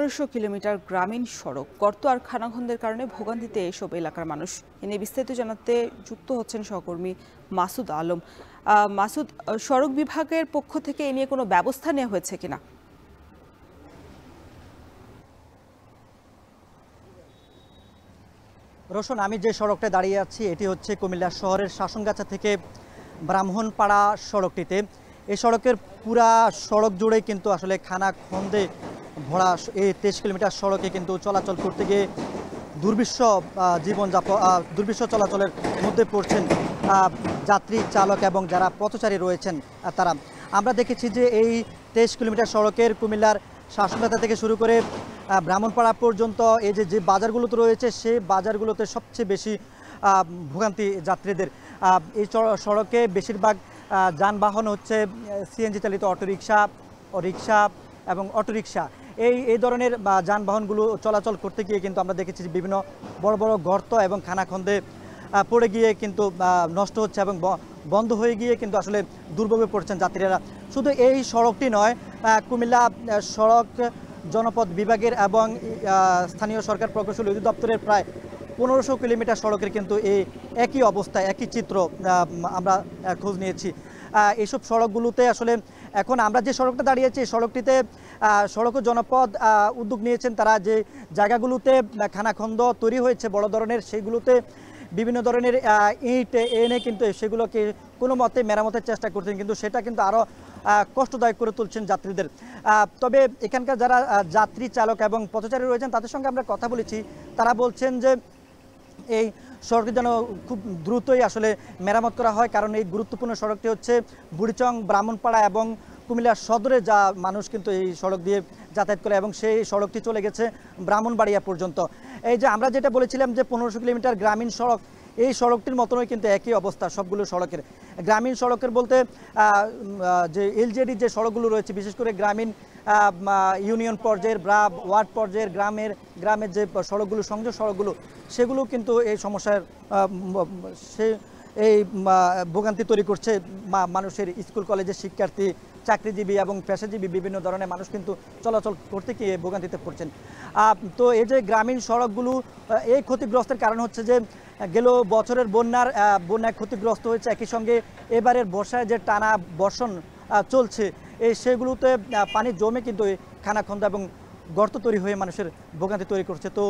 1500 kilometre গ্রামীণ সড়ক গর্ত আর খানাখন্দের কারণে ভোগান্তিতে এসব এলাকার মানুষ। এ নিয়ে বিস্তারিত জানাতে যুক্ত হচ্ছেন সহকর্মী মাসুদ আলম। মাসুদ, সড়ক বিভাগের পক্ষ থেকে এ নিয়ে কোনো ব্যবস্থা নেওয়া হয়েছে কিনা? রোশন, আমি যে সড়কটা দাঁড়িয়ে আছি এটি হচ্ছে কুমিল্লা শহরের শাসনগাছা থেকে ব্রাহ্মণপাড়া সড়কটিতে। এই সড়কের পুরা সড়ক জুড়ে কিন্তু আসলে খানাখন্দে ভরা এই 23 কিলোমিটার সড়কে কিন্তু চলাচল করতে গিয়ে দুর্বিষহ চলাচলের মধ্যে পড়ছেন যাত্রী চালক এবং যারা পথচারী রয়েছেন তারা। আমরা দেখেছি যে এই 23 কিলোমিটার সড়কের কুমিল্লার শাসনগাছা থেকে শুরু করে ব্রাহ্মণপাড়া পর্যন্ত এই যে বাজারগুলোতে রয়েছে সেই বাজারগুলোতে সবচেয়ে বেশি ভোগান্তি যাত্রীদের। এই সড়কে বেশিরভাগ যানবাহন হচ্ছে সিএনজি চালিত অটোরিকশা, রিকশা এবং অটোরিকশা। এই ধরনের যানবাহনগুলো চলাচল করতে গিয়ে কিন্তু আমরা দেখেছি যে বিভিন্ন বড় বড় গর্ত এবং খানাখন্দে পড়ে গিয়ে কিন্তু নষ্ট হচ্ছে এবং বন্ধ হয়ে গিয়ে কিন্তু আসলে দুর্ভোগে পড়ছেন যাত্রীরা। শুধু এই সড়কটি নয়, কুমিল্লা সড়ক জনপদ বিভাগের এবং স্থানীয় সরকার প্রকৌশল অধিদপ্তরের প্রায় 1500 কিলোমিটার সড়কের কিন্তু এই একই অবস্থা, একই চিত্র আমরা খোঁজ নিয়েছি। এইসব সড়কগুলোতে আসলে এখন আমরা যে সড়কটা দাঁড়িয়েছি এই সড়কটিতে সড়ক ও জনপদ উদ্যোগ নিয়েছেন। তারা যে জায়গাগুলোতে খানাখন্দ তৈরি হয়েছে বড় ধরনের, সেগুলোতে বিভিন্ন ধরনের ইট এনে কিন্তু সেগুলোকে কোনো মতে মেরামতের চেষ্টা করছেন, কিন্তু সেটা কিন্তু আরও কষ্টদায়ক করে তুলছেন যাত্রীদের। তবে এখানকার যারা যাত্রী চালক এবং পথচারী রয়েছেন তাদের সঙ্গে আমরা কথা বলেছি। তারা বলছেন যে এই সড়কটি যেন খুব দ্রুতই আসলে মেরামত করা হয়, কারণ এই গুরুত্বপূর্ণ সড়কটি হচ্ছে বুড়িচং, ব্রাহ্মণপাড়া এবং কুমিল্লা সদরে যা মানুষ কিন্তু এই সড়ক দিয়ে যাতায়াত করে এবং সেই সড়কটি চলে গেছে ব্রাহ্মণবাড়িয়া পর্যন্ত। এই যে আমরা যেটা বলেছিলাম যে 1500 কিলোমিটার গ্রামীণ সড়ক, এই সড়কটির মতনই কিন্তু একই অবস্থা সবগুলো সড়কের। গ্রামীণ সড়কের বলতে যে এলজেডি যে সড়কগুলো রয়েছে, বিশেষ করে গ্রামীণ ইউনিয়ন পর্যায়ের ওয়ার্ড পর্যায়ের গ্রামের যে সড়কগুলো, সংযোগ সড়কগুলো, সেগুলো কিন্তু এই সমস্যার এই ভোগান্তি তৈরি করছে মানুষের। স্কুল কলেজের শিক্ষার্থী, চাকরিজীবী এবং পেশাজীবী বিভিন্ন ধরনের মানুষ কিন্তু চলাচল করতে গিয়ে ভোগান্তিতে পড়ছেন। তো এই যে গ্রামীণ সড়কগুলো এই ক্ষতিগ্রস্তের কারণ হচ্ছে যে গেল বছরের বন্যায় ক্ষতিগ্রস্ত হয়েছে, একই সঙ্গে এবারের বর্ষায় যে টানা বর্ষণ চলছে সেগুলোতে পানি জমে কিন্তু খানাখন্দ এবং গর্ত তৈরি হয়ে মানুষের ভোগান্তি তৈরি করছে। তো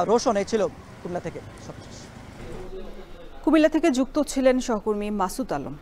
রোশন, এই ছিল কুমিল্লা থেকে সবশেষ। কুমিল্লা থেকে যুক্ত ছিলেন সহকর্মী মাসুদ আলম।